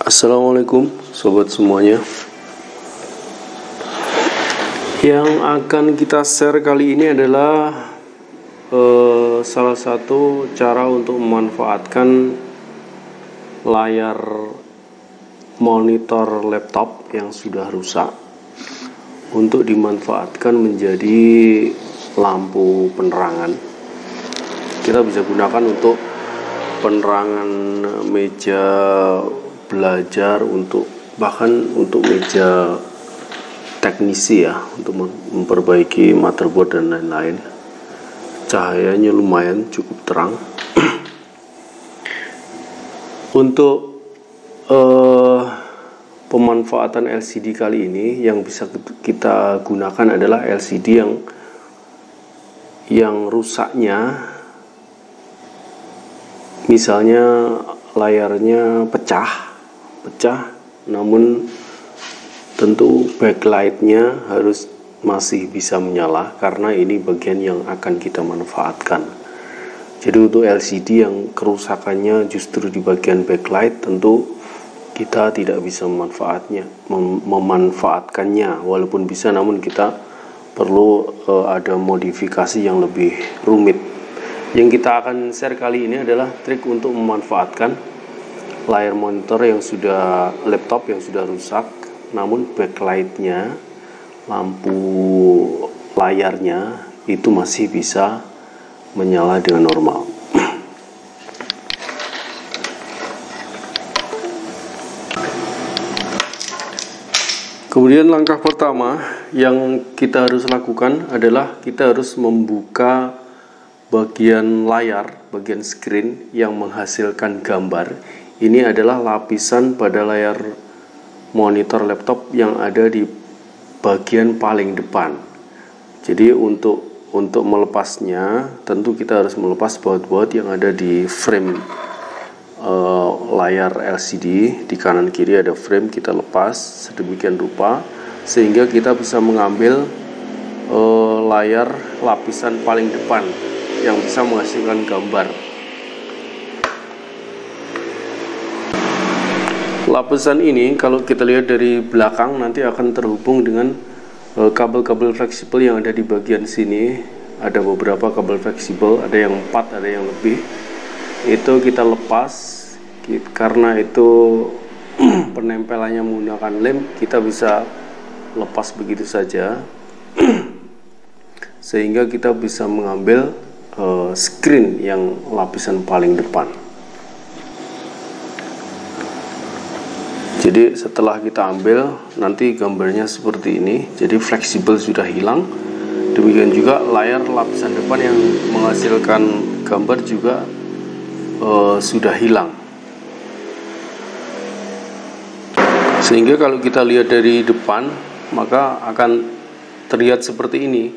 Assalamualaikum sobat semuanya. Yang akan kita share kali ini adalah salah satu cara untuk memanfaatkan layar monitor laptop yang sudah rusak untuk dimanfaatkan menjadi lampu penerangan. Kita bisa gunakan untuk penerangan meja belajar, bahkan untuk meja teknisi ya, untuk memperbaiki motherboard dan lain-lain. Cahayanya lumayan cukup terang. Untuk pemanfaatan LCD kali ini yang bisa kita gunakan adalah LCD yang rusaknya, misalnya layarnya pecah, namun tentu backlightnya harus masih bisa menyala karena ini bagian yang akan kita manfaatkan. Jadi untuk LCD yang kerusakannya justru di bagian backlight, tentu kita tidak bisa memanfaatkannya, walaupun bisa, namun kita perlu ada modifikasi yang lebih rumit. Yang kita akan share kali ini adalah trik untuk memanfaatkan layar monitor laptop yang sudah rusak, namun backlightnya, lampu layarnya itu masih bisa menyala dengan normal. Kemudian langkah pertama yang kita harus lakukan adalah kita harus membuka bagian layar, bagian screen yang menghasilkan gambar. Ini adalah lapisan pada layar monitor laptop yang ada di bagian paling depan. Jadi untuk melepasnya, tentu kita harus melepas baut-baut yang ada di frame layar LCD. Di kanan kiri ada frame, kita lepas sedemikian rupa sehingga kita bisa mengambil layar lapisan paling depan yang bisa menghasilkan gambar. Lapisan ini kalau kita lihat dari belakang nanti akan terhubung dengan kabel-kabel fleksibel yang ada di bagian sini. Ada beberapa kabel fleksibel, ada yang 4, ada yang lebih. Itu kita lepas karena itu penempelannya menggunakan lem, kita bisa lepas begitu saja sehingga kita bisa mengambil screen yang lapisan paling depan. Jadi setelah kita ambil, nanti gambarnya seperti ini. Jadi fleksibel sudah hilang. Demikian juga layar lapisan depan yang menghasilkan gambar juga sudah hilang. Sehingga kalau kita lihat dari depan, maka akan terlihat seperti ini,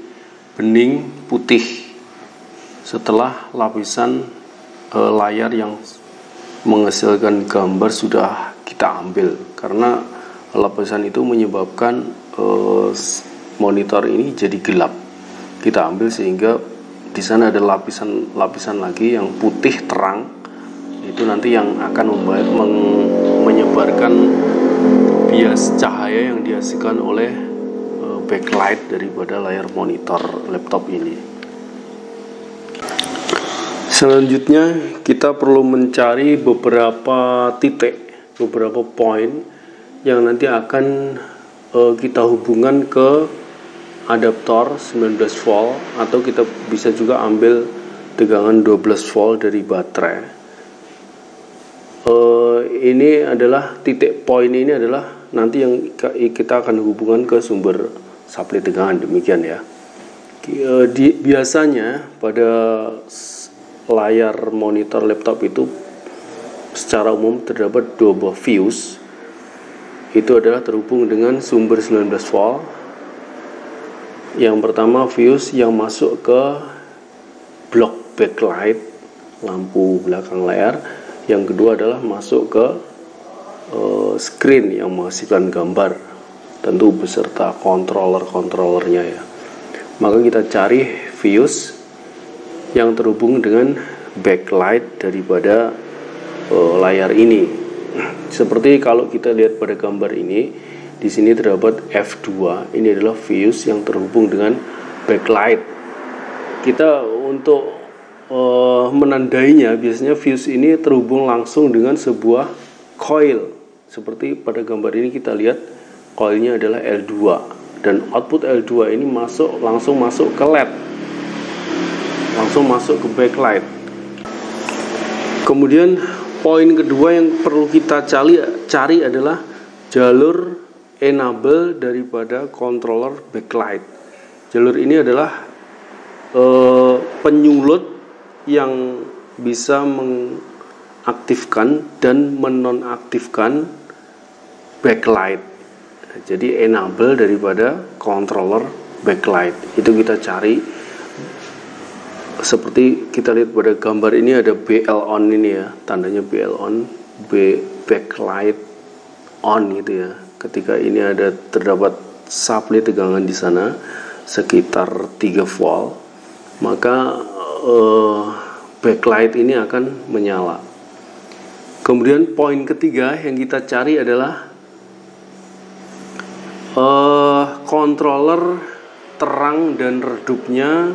bening putih setelah lapisan layar yang menghasilkan gambar sudah kita ambil, karena lapisan itu menyebabkan monitor ini jadi gelap. Kita ambil sehingga di sana ada lapisan lagi yang putih terang, itu nanti yang akan menyebarkan bias cahaya yang dihasilkan oleh backlight daripada layar monitor laptop ini. Selanjutnya kita perlu mencari beberapa titik, beberapa poin yang nanti akan kita hubungkan ke adaptor 19 volt, atau kita bisa juga ambil tegangan 12 volt dari baterai. Ini adalah titik poin, ini adalah nanti yang kita akan hubungkan ke sumber supply tegangan, demikian ya. Biasanya pada layar monitor laptop itu secara umum terdapat 2 buah fuse. Itu adalah terhubung dengan sumber 19 volt. Yang pertama fuse yang masuk ke blok backlight, lampu belakang layar. Yang kedua adalah masuk ke screen yang menghasilkan gambar, tentu beserta controllernya ya. Maka kita cari fuse yang terhubung dengan backlight daripada layar ini. Seperti kalau kita lihat pada gambar ini, di sini terdapat F2. Ini adalah fuse yang terhubung dengan backlight. Kita untuk menandainya, biasanya fuse ini terhubung langsung dengan sebuah coil. Seperti pada gambar ini kita lihat coilnya adalah L2, dan output L2 ini langsung masuk ke LED, langsung masuk ke backlight. Kemudian poin kedua yang perlu kita cari adalah jalur enable daripada controller backlight. Jalur ini adalah penyulut yang bisa mengaktifkan dan menonaktifkan backlight. Jadi enable daripada controller backlight itu kita cari. Seperti kita lihat pada gambar ini ada BL on ini ya, tandanya BL on, backlight on gitu ya. Ketika ini terdapat supply tegangan di sana sekitar 3 volt, maka backlight ini akan menyala. Kemudian poin ketiga yang kita cari adalah controller terang dan redupnya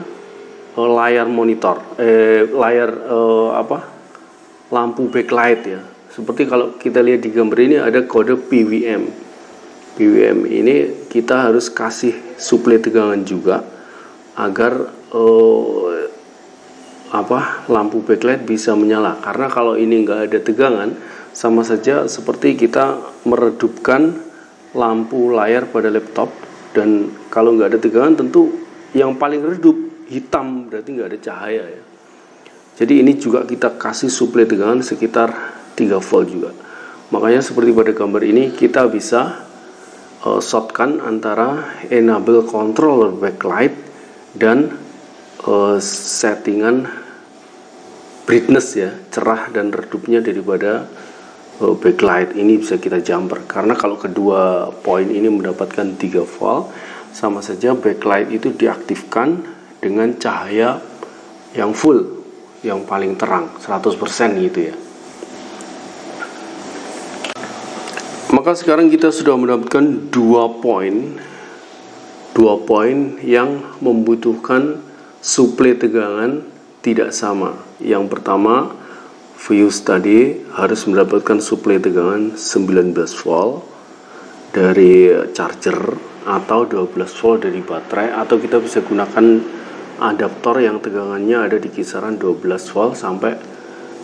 layar monitor, lampu backlight ya. Seperti kalau kita lihat di gambar ini ada kode PWM. PWM ini kita harus kasih suplai tegangan juga agar lampu backlight bisa menyala. Karena kalau ini nggak ada tegangan, sama saja seperti kita meredupkan lampu layar pada laptop. Dan kalau nggak ada tegangan, tentu yang paling redup hitam, berarti nggak ada cahaya ya. Jadi ini juga kita kasih suplai tegangan sekitar 3 volt juga. Makanya seperti pada gambar ini kita bisa shortkan antara enable controller backlight dan settingan brightness ya, cerah dan redupnya daripada backlight ini bisa kita jumper. Karena kalau kedua poin ini mendapatkan 3 volt, sama saja backlight itu diaktifkan dengan cahaya yang full, yang paling terang 100% gitu ya. Maka sekarang kita sudah mendapatkan dua poin yang membutuhkan suplai tegangan tidak sama. Yang pertama, fuse tadi harus mendapatkan suplai tegangan 19 volt dari charger atau 12 volt dari baterai, atau kita bisa gunakan adaptor yang tegangannya ada di kisaran 12 volt sampai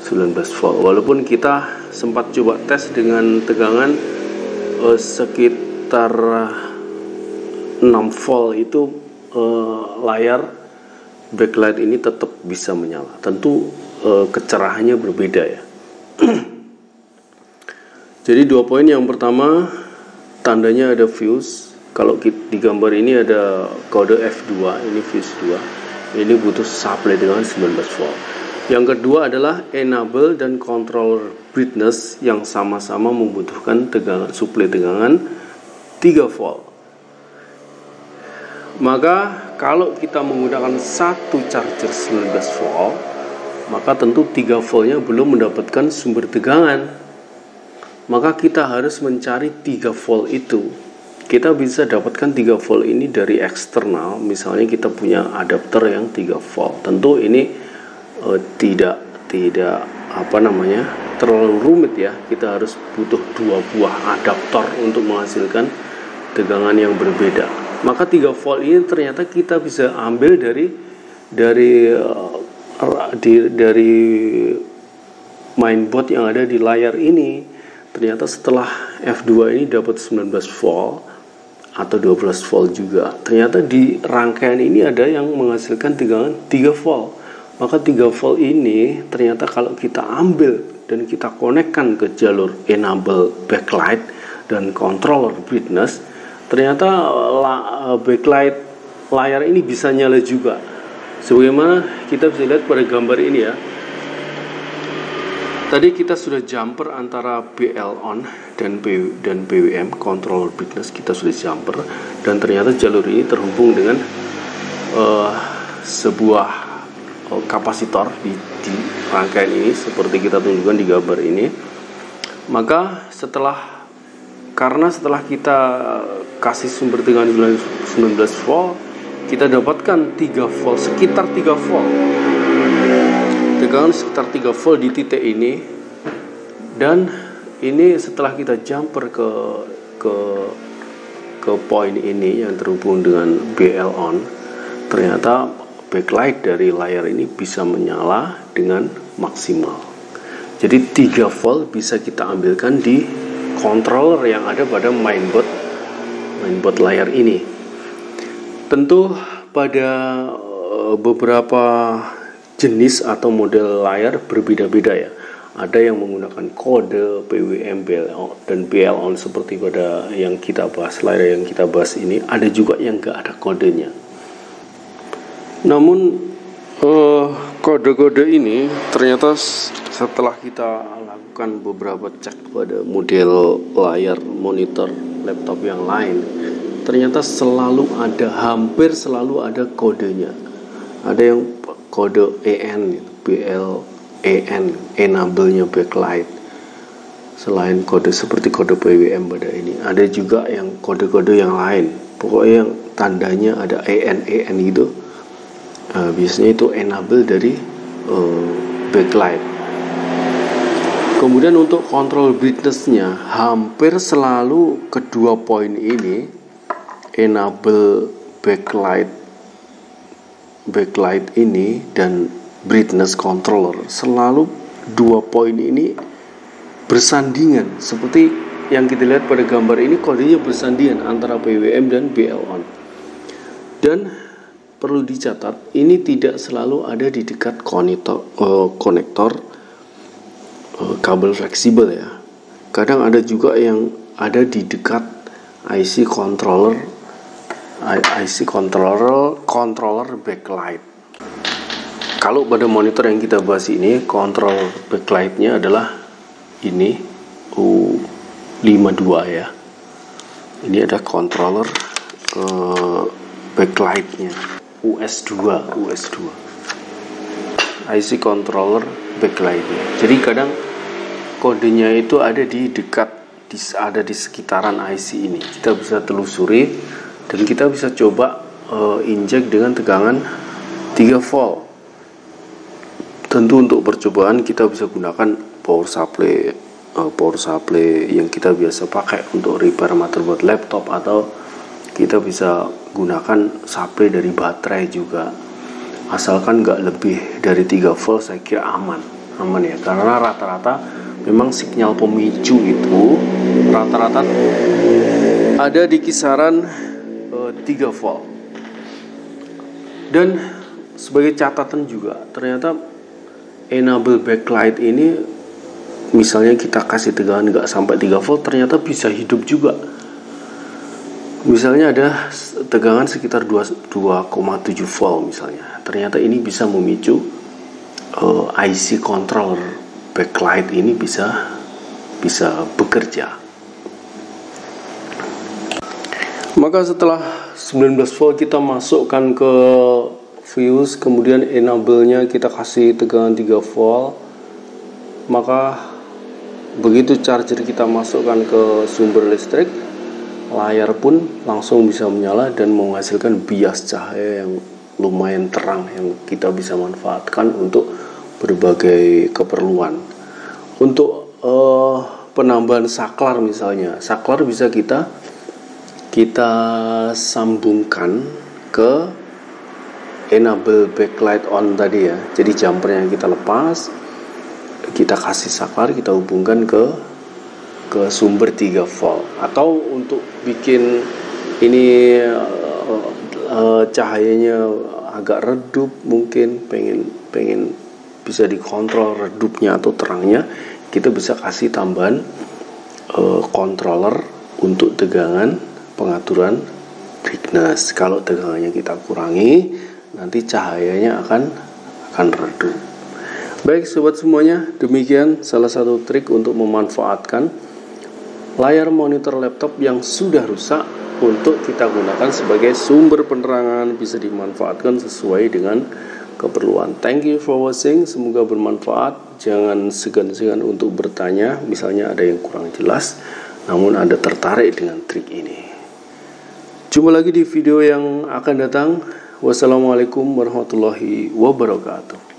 19 volt. Walaupun kita sempat coba tes dengan tegangan sekitar 6 volt itu layar backlight ini tetap bisa menyala. Tentu kecerahannya berbeda ya. Jadi dua poin, yang pertama tandanya ada fuse. Kalau di gambar ini ada kode F2, ini fuse 2. Ini butuh supply dengan 19 volt. Yang kedua adalah enable dan controller brightness yang sama-sama membutuhkan suplai tegangan 3 volt. Maka kalau kita menggunakan satu charger 19 volt, maka tentu 3 voltnya belum mendapatkan sumber tegangan. Maka kita harus mencari 3 volt itu. Kita bisa dapatkan 3 volt ini dari eksternal. Misalnya kita punya adapter yang 3 volt. Tentu ini tidak terlalu rumit ya. Kita harus butuh 2 buah adaptor untuk menghasilkan tegangan yang berbeda. Maka 3 volt ini ternyata kita bisa ambil dari mainboard yang ada di layar ini. Ternyata setelah F2 ini dapat 19 volt atau 12 volt juga, ternyata di rangkaian ini ada yang menghasilkan tegangan 3 volt. Maka 3 volt ini ternyata kalau kita ambil dan kita konekkan ke jalur enable backlight dan controller brightness, ternyata backlight layar ini bisa nyala juga. Sebagaimana kita bisa lihat pada gambar ini ya. Tadi kita sudah jumper antara BL on dan PWM controller brightness, kita sudah jumper, dan ternyata jalur ini terhubung dengan sebuah kapasitor di rangkaian ini seperti kita tunjukkan di gambar ini. Maka karena setelah kita kasih sumber tegangan 19 volt, kita dapatkan 3 volt, sekitar 3 volt. Tegangan sekitar 3 volt di titik ini. Dan ini setelah kita jumper ke poin ini yang terhubung dengan BL on, ternyata backlight dari layar ini bisa menyala dengan maksimal. Jadi 3 volt bisa kita ambilkan di controller yang ada pada mainboard layar ini. Tentu pada beberapa jenis atau model layar berbeda-beda ya. Ada yang menggunakan kode PWM, dan BL on seperti pada yang kita bahas, layar yang kita bahas ini. Ada juga yang nggak ada kodenya. Namun kode-kode ini ternyata setelah kita lakukan beberapa cek pada model layar monitor laptop yang lain, ternyata hampir selalu ada kodenya. Ada yang kode EN, BLEN, enable-nya backlight. Selain kode seperti kode PWM pada ini, ada juga yang kode-kode yang lain. Pokoknya yang tandanya ada EN gitu. Biasanya itu enable dari backlight. Kemudian untuk kontrol brightness-nya, hampir selalu kedua poin ini, enable backlight ini dan brightness controller, selalu dua poin ini bersandingan. Seperti yang kita lihat pada gambar ini, kodenya bersandingan antara PWM dan BL on. Dan perlu dicatat, ini tidak selalu ada di dekat konektor kabel fleksibel ya. Kadang ada juga yang ada di dekat IC controller backlight. Kalau pada monitor yang kita bahas ini, kontrol backlightnya adalah ini U52 ya. Ini ada controller backlightnya US2 IC controller backlightnya. Jadi kadang kodenya itu ada di sekitaran IC ini. Kita bisa telusuri dan kita bisa coba injek dengan tegangan 3 volt. Tentu untuk percobaan kita bisa gunakan power supply yang kita biasa pakai untuk repair motherboard laptop, atau kita bisa gunakan supply dari baterai juga. Asalkan nggak lebih dari 3 volt, saya kira aman ya, karena rata-rata memang sinyal pemicu itu rata-rata ada di kisaran 3 volt. Dan sebagai catatan juga, ternyata enable backlight ini, misalnya kita kasih tegangan nggak sampai 3 volt, ternyata bisa hidup juga. Misalnya ada tegangan sekitar 2,7 volt misalnya, ternyata ini bisa memicu IC controller backlight ini bisa bekerja. Maka setelah 19 volt kita masukkan ke fuse, kemudian enable-nya kita kasih tegangan 3 volt, maka begitu charger kita masukkan ke sumber listrik, layar pun langsung bisa menyala dan menghasilkan bias cahaya yang lumayan terang yang kita bisa manfaatkan untuk berbagai keperluan. Untuk penambahan saklar misalnya, saklar bisa kita sambungkan ke enable backlight on tadi ya. Jadi jumper yang kita lepas, kita kasih saklar, kita hubungkan ke sumber 3 volt. Atau untuk bikin ini cahayanya agak redup, mungkin pengen bisa dikontrol redupnya atau terangnya, kita bisa kasih tambahan controller untuk tegangan pengaturan brightness. Kalau tegangannya kita kurangi, nanti cahayanya akan redup. Baik sobat semuanya, demikian salah satu trik untuk memanfaatkan layar monitor laptop yang sudah rusak untuk kita gunakan sebagai sumber penerangan, bisa dimanfaatkan sesuai dengan keperluan. Thank you for watching, semoga bermanfaat. jangan segan-segan untuk bertanya, misalnya ada yang kurang jelas, namun Anda tertarik dengan trik ini. Jumpa lagi di video yang akan datang. Wassalamualaikum warahmatullahi wabarakatuh.